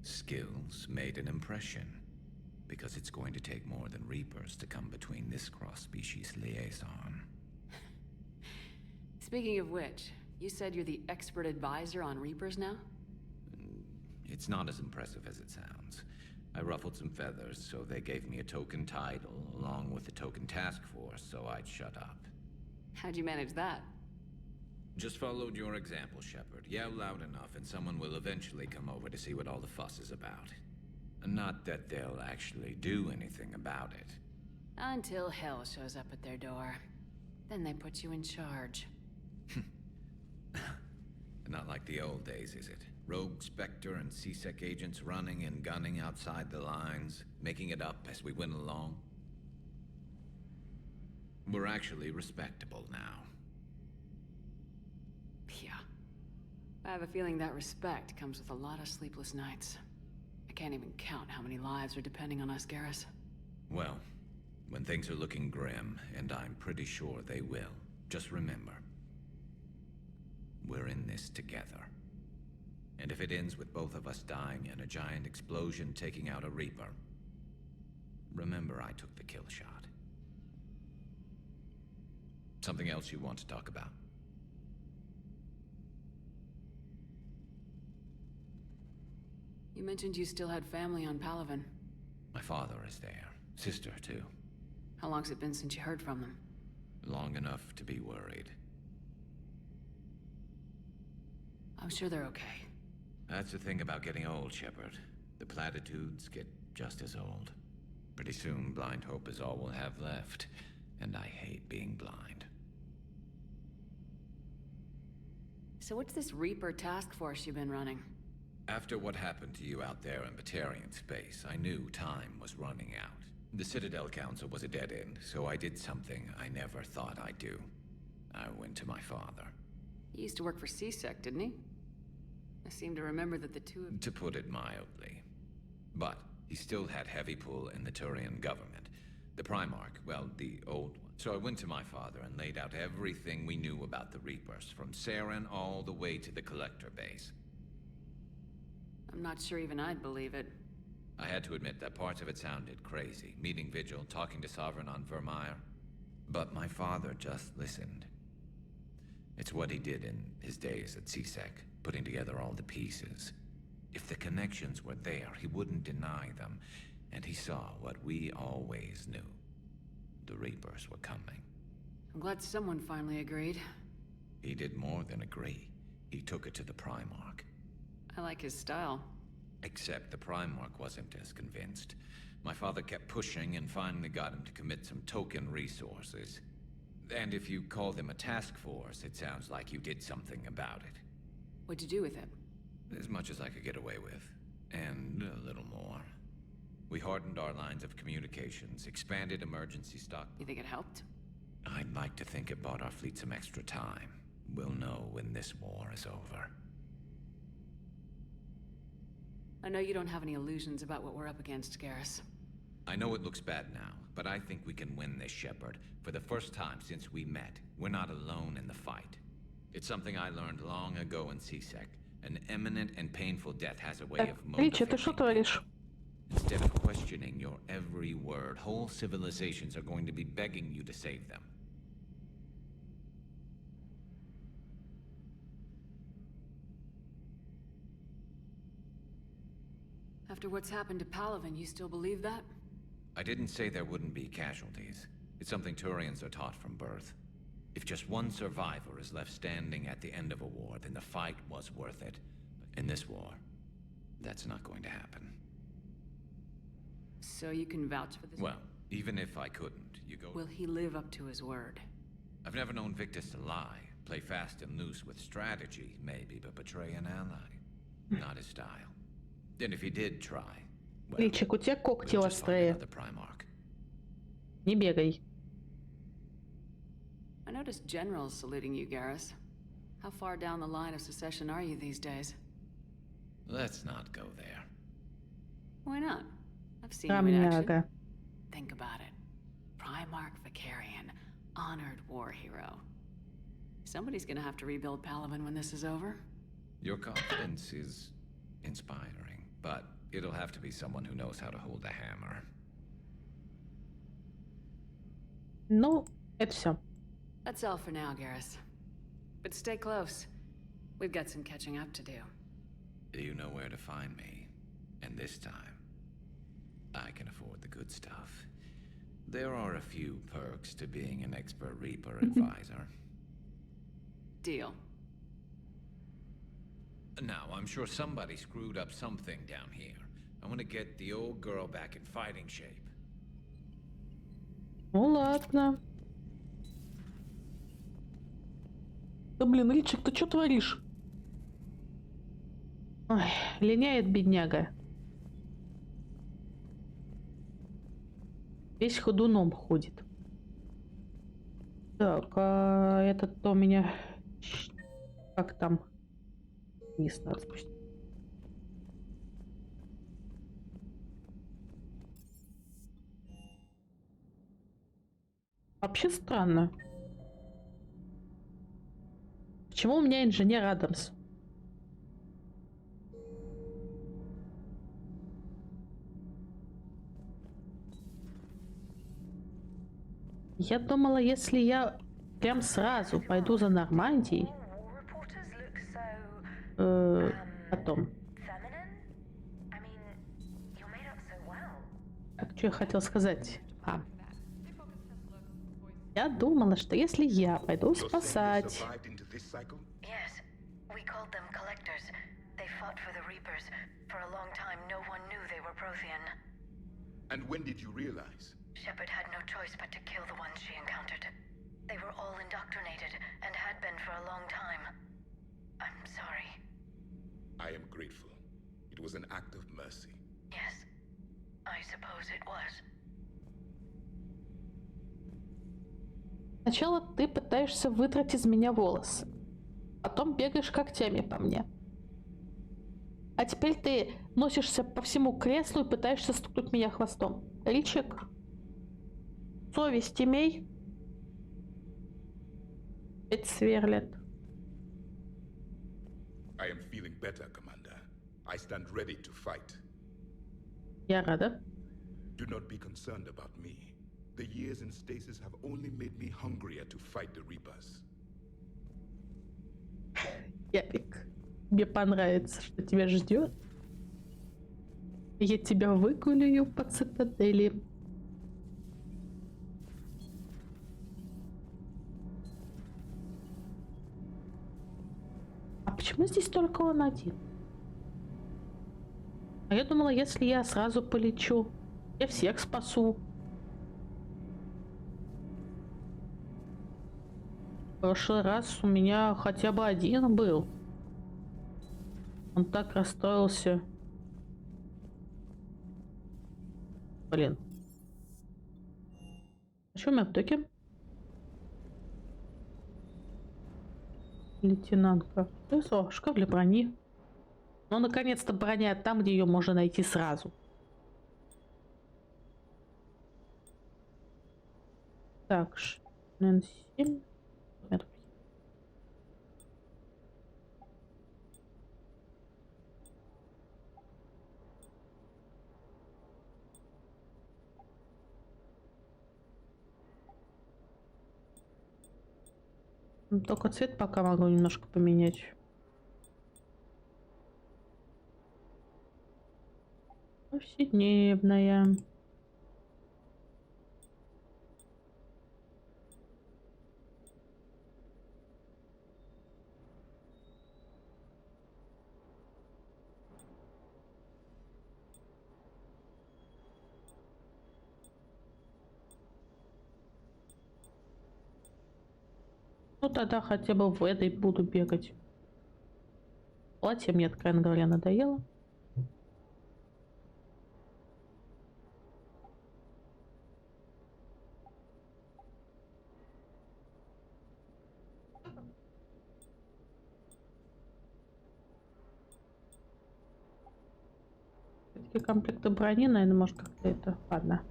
skills made an impression. Because it's going to take more than Reapers to come between this cross-species liaison. Speaking of which, you said you're the expert advisor on Reapers now? It's not as impressive as it sounds. I ruffled some feathers, so they gave me a token title, along with a token task force, so I'd shut up. How'd you manage that? Just followed your example, Shepard. Yell loud enough, and someone will eventually come over to see what all the fuss is about. Not that they'll actually do anything about it. Until hell shows up at their door. Then they put you in charge. Not like the old days, is it? Rogue Spectre and C-Sec agents running and gunning outside the lines, making it up as we went along. We're actually respectable now. Yeah. I have a feeling that respect comes with a lot of sleepless nights. I can't even count how many lives are depending on us, Garrus. Well, when things are looking grim, and I'm pretty sure they will, just remember, we're in this together. And if it ends with both of us dying in a giant explosion taking out a Reaper, remember I took the kill shot. Something else you want to talk about? You mentioned you still had family on Palaven. My father is there. Sister, too. How long's it been since you heard from them? Long enough to be worried. I'm sure they're okay. That's the thing about getting old, Shepard. The platitudes get just as old. Pretty soon, blind hope is all we'll have left. And I hate being blind. So what's this Reaper task force you've been running? After what happened to you out there in Batarian space, I knew time was running out. The Citadel Council was a dead end, so I did something I never thought I'd do. I went to my father. He used to work for C-Sec, didn't he? I seem to remember that the two of... To put it mildly. But he still had heavy pull in the Turian government. The Primarch, well, the old one. So I went to my father and laid out everything we knew about the Reapers, from Saren all the way to the Collector base. I'm not sure even I'd believe it. I had to admit that parts of it sounded crazy. Meeting Vigil, talking to Sovereign on Vermeer. But my father just listened. It's what he did in his days at C-Sec, putting together all the pieces. If the connections were there, he wouldn't deny them. And he saw what we always knew. The Reapers were coming. I'm glad someone finally agreed. He did more than agree. He took it to the Primarch. I like his style. Except the Primarch wasn't as convinced. My father kept pushing and finally got him to commit some token resources. And if you call them a task force, it sounds like you did something about it. What'd you do with it? As much as I could get away with. And a little more. We hardened our lines of communications, expanded emergency stock. You think it helped? I'd like to think it bought our fleet some extra time. We'll know when this war is over. I know you don't have any illusions about what we're up against, Garrus. I know it looks bad now, but I think we can win this, Shepard. For the first time since we met, we're not alone in the fight. It's something I learned long ago in C-Sec. An imminent and painful death has a way of Лич, ты что творишь? Instead of questioning your every word, whole civilizations are going to be begging you to save them. After what's happened to Palaven, you still believe that? I didn't say there wouldn't be casualties. It's something Turians are taught from birth. If just one survivor is left standing at the end of a war, then the fight was worth it. But in this war, that's not going to happen. So you can vouch for this? Well, even if I couldn't, you go... Will he live up to his word? I've never known Victus to lie. Play fast and loose with strategy, maybe, but betray an ally. Not his style. And if he did try... Well, Личик, у тебя когти we'll just find острые. another Primarch. Не бегай. I noticed generals saluting you, Garrus. How far down the line of secession are you these days? Let's not go there. Why not? I've seen you in action. Камняга. Think about it. Primarch Vicarian, honored war hero. Somebody's gonna have to rebuild Palaven when this is over. Your confidence is inspiring, but it'll have to be someone who knows how to hold a hammer. Ну, это все. That's all for now, Garrus. But stay close. We've got some catching up to do. You know where to find me. And this time, I can afford the good stuff. There are a few perks to being an expert Reaper advisor. Deal. Now, I'm sure somebody screwed up something down here. I want to get the old girl back in fighting shape. Ну ладно. Да блин, Ричик, ты что творишь? Ой, линяет бедняга. Весь ходуном ходит. Так, а этот у меня... Как там? Вниз надо спустить. Вообще странно. Почему у меня инженер Адамс? Я думала, если я прям сразу пойду за Нормандией, потом. Так, что я хотел сказать? Я думала, что если я пойду спасать... Yes, we called them collectors. They fought for the Reapers. For a long time, no one knew they were Prothean. And when did you realize? Shepard had no choice but to kill the ones she encountered. They were all indoctrinated, and had been for a long time. I'm sorry. I am grateful. It was an act of mercy. Yes, I suppose it was. Сначала ты пытаешься выдрать из меня волосы, потом бегаешь когтями по мне. А теперь ты носишься по всему креслу и пытаешься стукнуть меня хвостом. Ричик, совесть имей. Ведь сверлят. I am feeling better, Commander. I stand ready to fight. Я рада. Do not be concerned about me. The years in stasis have only made me hungrier to fight the Reapers. Ярик, мне понравится, что тебя ждет. Я тебя выгуляю по цитадели. А почему здесь только он один? А я думала, если я сразу полечу, я всех спасу. В прошлый раз у меня хотя бы один был. Он так расстроился. Блин. А что у меня в доке? Лейтенантка. О, шкаф для брони. Ну, наконец-то броня там, где ее можно найти сразу. Так, 7. Только цвет пока могу немножко поменять. Повседневная. Ну тогда хотя бы в этой буду бегать. Платье мне, откровенно говоря, надоело. Такие комплекты брони, наверное, может как-то это... Ладно.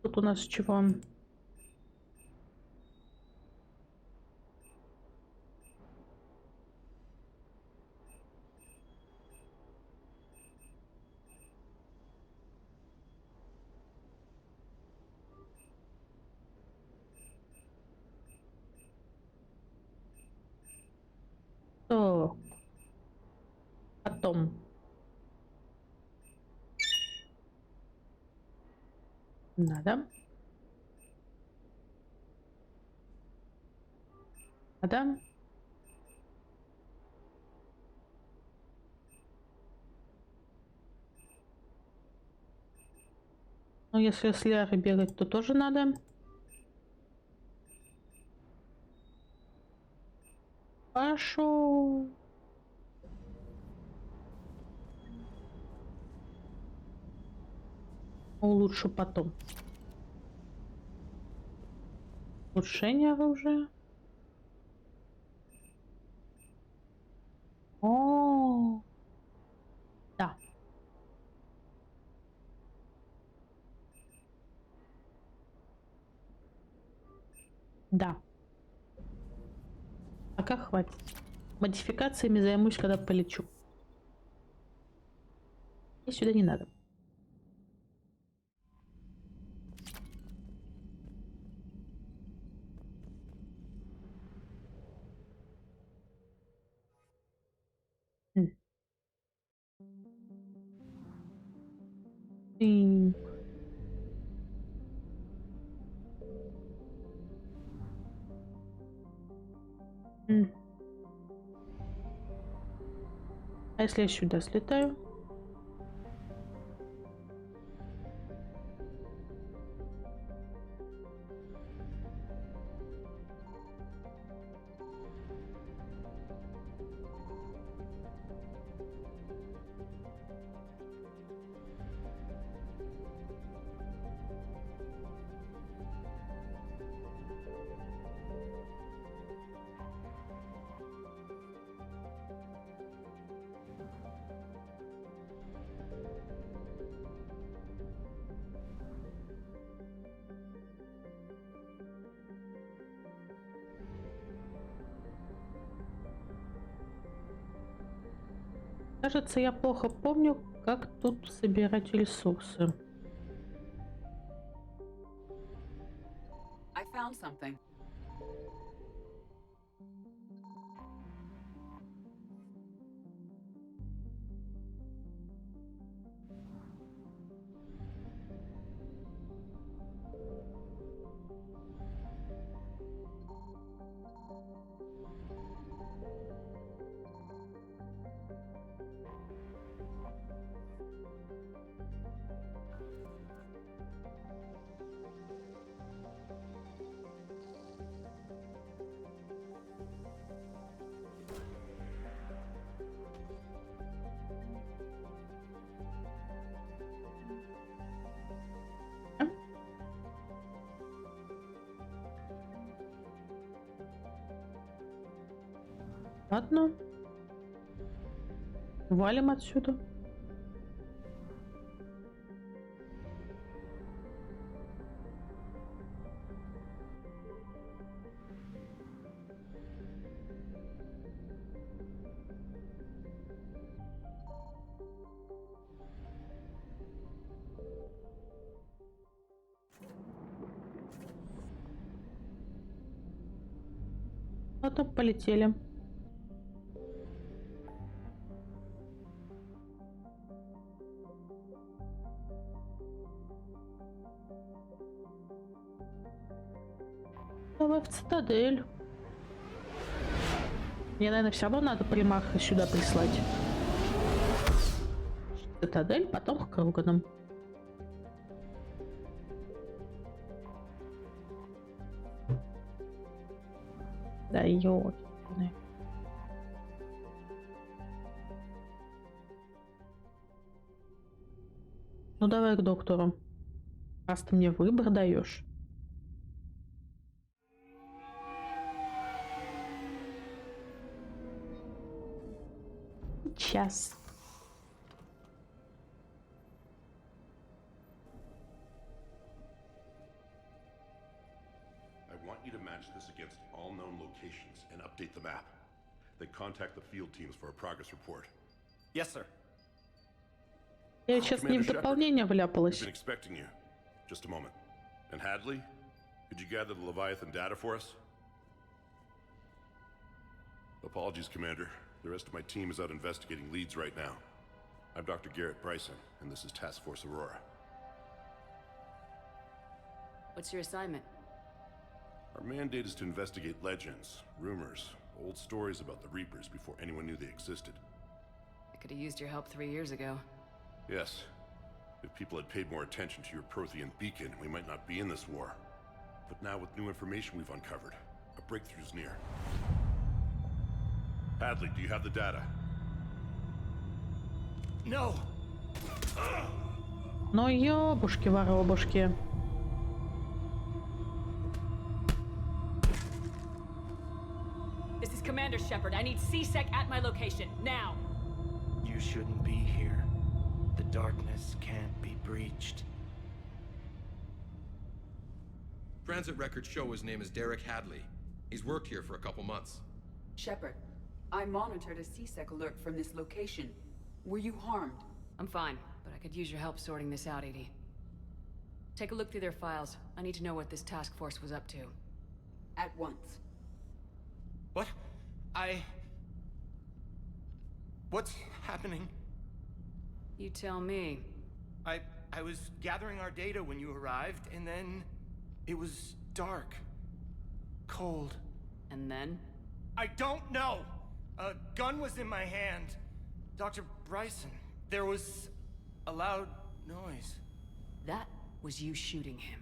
Тут у нас чего? То. Потом. Надо. Надо. Ну, если с Лярой бегать, то тоже надо. Пошел. Улучшу потом. Улучшение оружия. О, да. Да. Пока хватит. Модификациями займусь, когда полечу. И сюда не надо. И... А если я сюда слетаю? Кажется, я плохо помню, как тут собирать ресурсы. I found something. Ладно. Валим отсюда. Ладно, полетели. в цитадель. Мне, наверное, все равно надо примарха сюда прислать. Цитадель, потом к органам. Да ёлки. Ну давай к доктору. Раз ты мне выбор даешь. Час. I want you to match this against all known locations and update the map. Then contact the field teams for a progress report. Yes, sir. Я сейчас не в дополнение вляпалась. We've been expecting you. Just a moment. And Hadley, could you gather the Leviathan data for us? Apologies, Commander. The rest of my team is out investigating leads right now. I'm Dr. Garrett Bryson, and this is Task Force Aurora. What's your assignment? Our mandate is to investigate legends, rumors, old stories about the Reapers before anyone knew they existed. I could have used your help 3 years ago. Yes. If people had paid more attention to your Prothean beacon, we might not be in this war. But now with new information we've uncovered, a breakthrough's near. Hadley, do you have the data? No! Ну ёбушки-воробушки. This is Commander Shepard. I need C-Sec at my location, now! You shouldn't be here. The darkness can't be breached. Transit records show his name is Derek Hadley. He's worked here for a couple months. Shepard, I monitored a C-Sec alert from this location. Were you harmed? I'm fine, but I could use your help sorting this out, Edie. Take a look through their files. I need to know what this task force was up to. At once. What? What's happening? You tell me. I was gathering our data when you arrived, and then it was dark. Cold. And then? I don't know! A gun was in my hand. Dr. Bryson, there was a loud noise. That was you shooting him.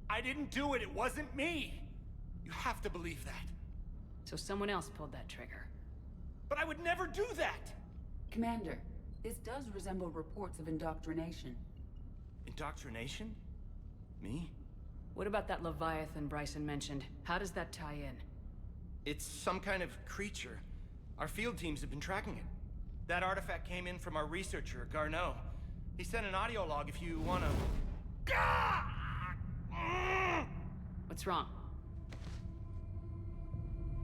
I didn't do it, it wasn't me! You have to believe that. So someone else pulled that trigger. But I would never do that! Commander, this does resemble reports of indoctrination. Indoctrination? Me? What about that Leviathan Bryson mentioned? How does that tie in? It's some kind of creature. Our field teams have been tracking it. That artifact came in from our researcher, Garneau. He sent an audio log if you wanna... What's wrong?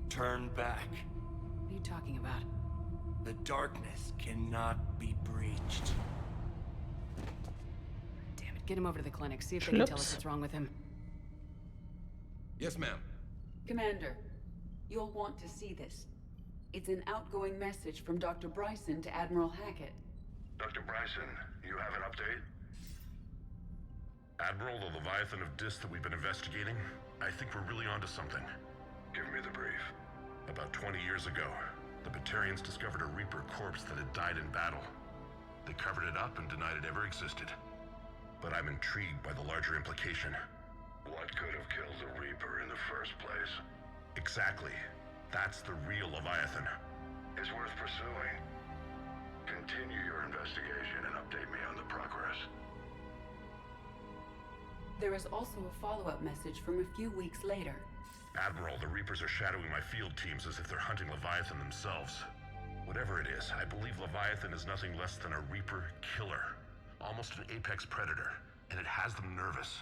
Turn back. What are you talking about? The darkness cannot be breached. Damn it, get him over to the clinic. See if they can tell us what's wrong with him. Yes, ma'am. Commander, you'll want to see this. It's an outgoing message from Dr. Bryson to Admiral Hackett. Dr. Bryson, you have an update? Admiral, the Leviathan of Dis that we've been investigating, I think we're really onto something. Give me the brief. About 20 years ago, the Batarians discovered a Reaper corpse that had died in battle. They covered it up and denied it ever existed. But I'm intrigued by the larger implication. What could have killed the Reaper in the first place? Exactly. That's the real Leviathan. It's worth pursuing. Continue your investigation and update me on the progress. There is also a follow-up message from a few weeks later. Admiral, the Reapers are shadowing my field teams as if they're hunting Leviathan themselves. Whatever it is, I believe Leviathan is nothing less than a Reaper killer. Almost an apex predator, and it has them nervous.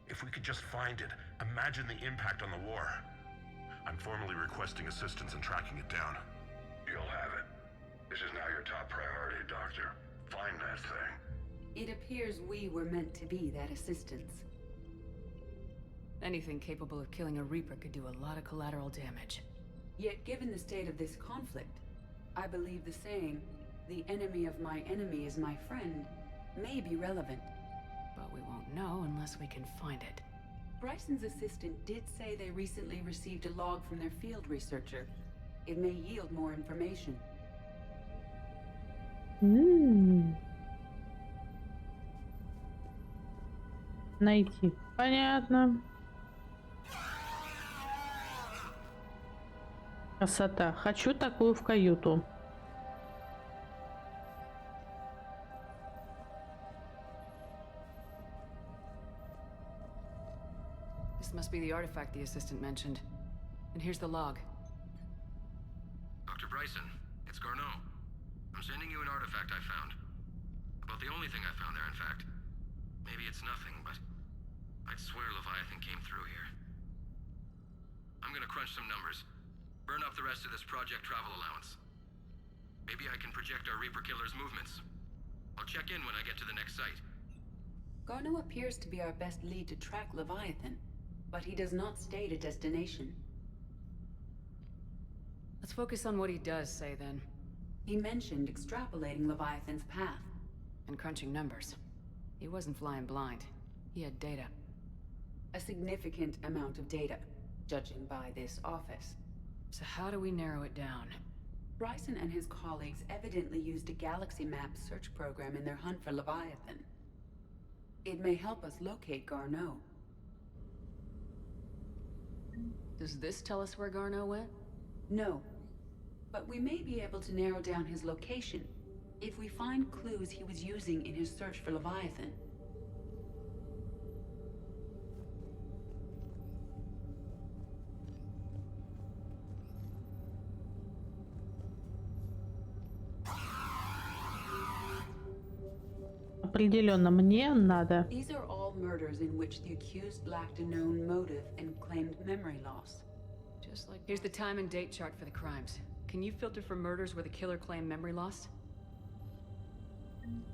If we could just find it, imagine the impact on the war. I'm formally requesting assistance in tracking it down. You'll have it. This is now your top priority, Doctor. Find that thing. It appears we were meant to be that assistance. Anything capable of killing a Reaper could do a lot of collateral damage. Yet given the state of this conflict, I believe the saying, "The enemy of my enemy is my friend," may be relevant. But But we won't know unless we can find it. Bryson's assistant did say they recently received a log from their field researcher. It may yield more information. Найти. Понятно. Красота. Хочу такую в каюту. This must be the artifact the assistant mentioned. And here's the log. Dr. Bryson, it's Garneau. I'm sending you an artifact I found. About the only thing I found there, in fact. Maybe it's nothing, but I'd swear Leviathan came through here. I'm gonna crunch some numbers. Burn up the rest of this project travel allowance. Maybe I can project our Reaper Killer's movements. I'll check in when I get to the next site. Garneau appears to be our best lead to track Leviathan, but he does not state a destination. Let's focus on what he does say then. He mentioned extrapolating Leviathan's path. And crunching numbers. He wasn't flying blind. He had data. A significant amount of data, judging by this office. So how do we narrow it down? Bryson and his colleagues evidently used a galaxy map search program in their hunt for Leviathan. It may help us locate Garneau. Does this tell us where Garneau went? No. But we may be able to narrow down his location if we find clues he was using in his search for Leviathan. Определенно, мне надо. These are all murders in which the accused lacked a known motive and claimed memory loss. Just like... Here's the time and date chart for the crimes. Can you filter for murders where the killer claimed memory loss?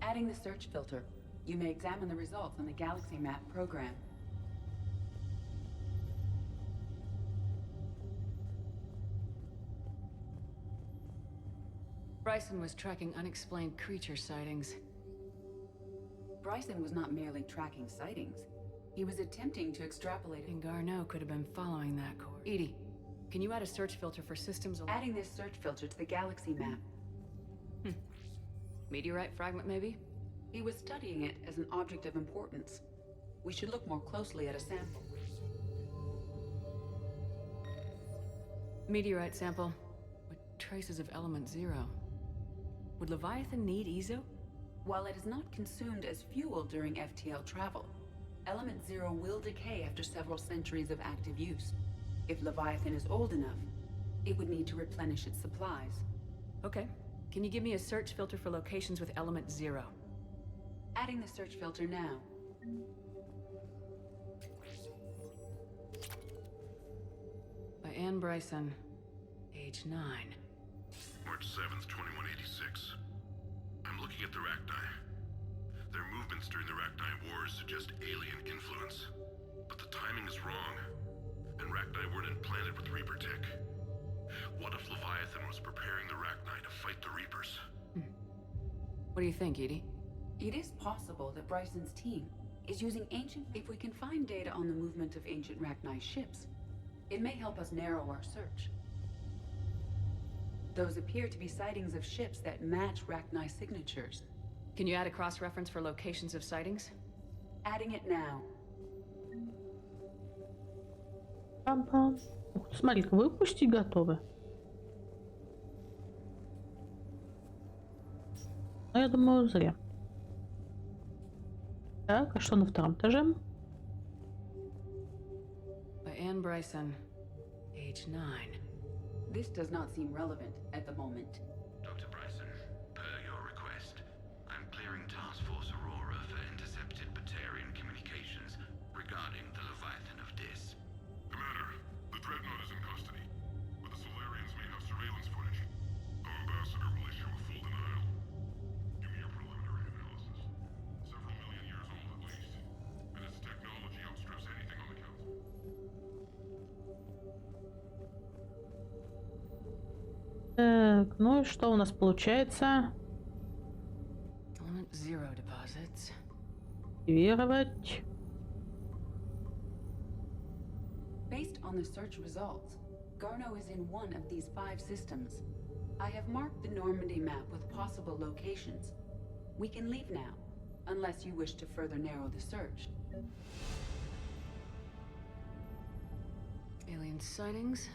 Adding the search filter, you may examine the results on the galaxy map program. Bryson was tracking unexplained creature sightings. Bryson was not merely tracking sightings. He was attempting to extrapolate. And Garneau could have been following that course. Edie, can you add a search filter for systems? Adding this search filter to the galaxy map. Meteorite fragment, maybe? He was studying it as an object of importance. We should look more closely at a sample. Meteorite sample with traces of element 0. Would Leviathan need Ezo? While it is not consumed as fuel during FTL travel, element 0 will decay after several centuries of active use. If Leviathan is old enough, it would need to replenish its supplies. Okay. Can you give me a search filter for locations with element 0? Adding the search filter now. By Anne Bryson, age 9. March 7th, 2186. I'm looking at the Rachni. Their movements during the Rachni Wars suggest alien influence. But the timing is wrong. And Rachni weren't implanted with Reaper tech. What if Leviathan was preparing the Rachni to fight the Reapers? What do you think, Edie? It is possible that Bryson's team is using ancient... If we can find data on the movement of ancient Rachni ships, it may help us narrow our search. Those appear to be sightings of ships that match Rachni signatures. Can you add a cross-reference for locations of sightings? Adding it now. Пам-пам. Смотри-ка, вы почти готовы. Но я думаю, зря. Так, а что на втором этаже? By Anne Bryson, age 9. This does not seem relevant at the moment. Dr. Bryson, per your request, I'm clearing Task Force Aurora for intercepted Batarian communications regarding the Leviathan of Dis. Commander, the Dreadnought is in custody, but the Solarians may have surveillance footage. Our ambassador will issue a full denial. Give me your preliminary analysis. Several million years old at least, and its technology outstrips anything on the Council. Так, ну и что у нас получается? Element 0 deposits. Активировать. Based on the search results, Garneau is in one of these 5 systems. I have marked the Normandy map with possible locations. We can leave now, unless you wish to further narrow the search. Alien sightings?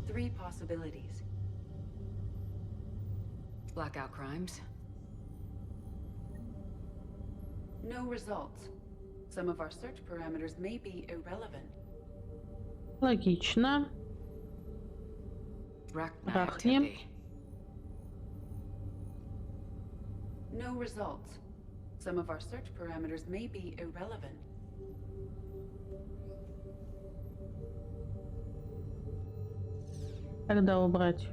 Three possibilities. Blackout crimes? No results. Some of our search parameters may be irrelevant. Логично. Трахнем. No results. Some of our search parameters may be irrelevant. Тогда убрать.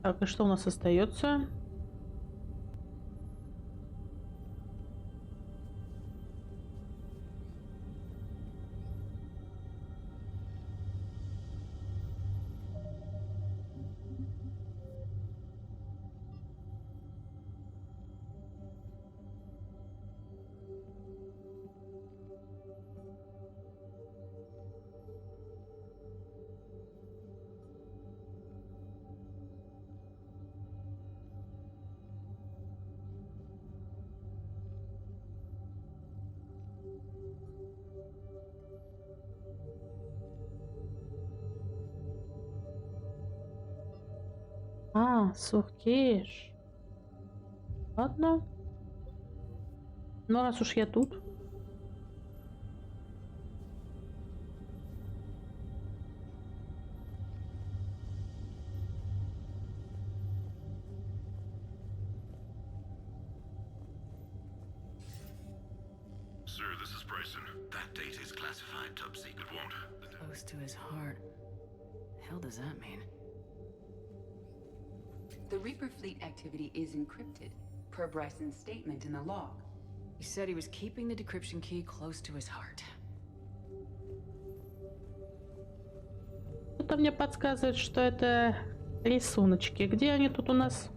Так, и что у нас остается? Суркеш. Ладно. Ну, раз уж я тут. Sir, this is Bryson. That data is classified top secret. It won't. Close to his heart. The hell does that mean? The Reaper fleet activity is encrypted, per Bryson's statement in the log. He said he was keeping the decryption key close to his heart. Кто-то мне подсказывает, что это рисуночки. Где они тут у нас?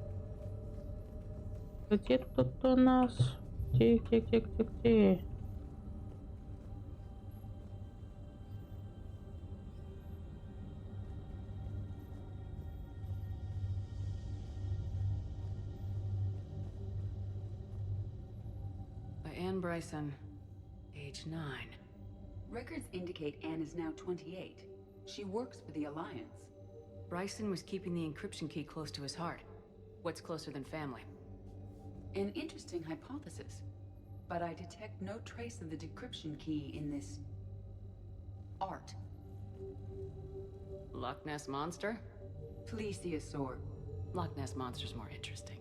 Где тут у нас? Где? Anne Bryson, age 9. Records indicate Anne is now 28. She works for the Alliance. Bryson was keeping the encryption key close to his heart. What's closer than family? An interesting hypothesis, but I detect no trace of the decryption key in this art. Loch Ness Monster? Plesiosaur. Loch Ness Monster's more interesting.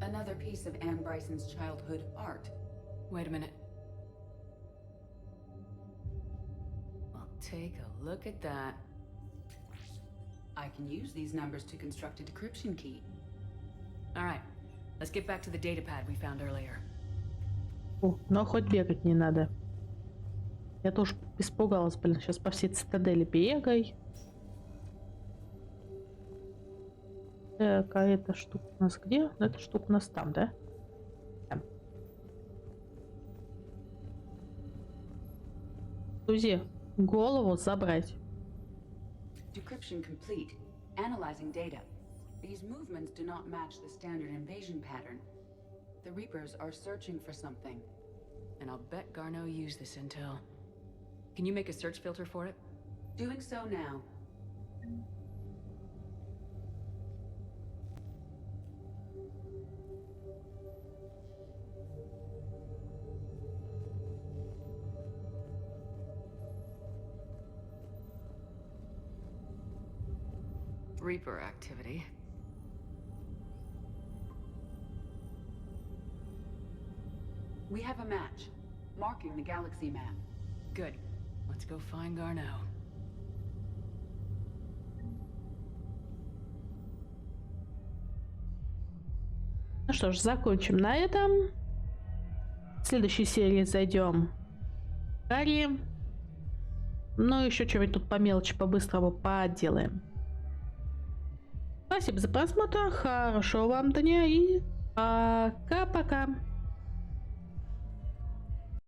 Another piece of Anne Bryson's childhood art. Wait a minute. Well, take a look at that. I can use these numbers to construct a decryption key. All right, let's get back to the datapad we found earlier. Но хоть бегать не надо. Я тоже испугалась, блин, сейчас по всей цитадели бегай. Так, а эта штука у нас где? Эта штука у нас там, да? Там. Сузи, голову забрать. Decryption complete. Analyzing data. These movements do not match the standard invasion pattern. The Reapers are searching for something. And I'll bet Garneau used this intel. Can you make a search filter for it? Doing so now. Reaper activity. We have a match, marking the galaxy map. Good. Let's go find Garneau. Ну что ж, закончим на этом. В следующей серии зайдем в Гарри. Ну, еще что-нибудь тут по мелочи, по-быстрому поделаем. Спасибо за просмотр, хорошего вам дня и пока-пока.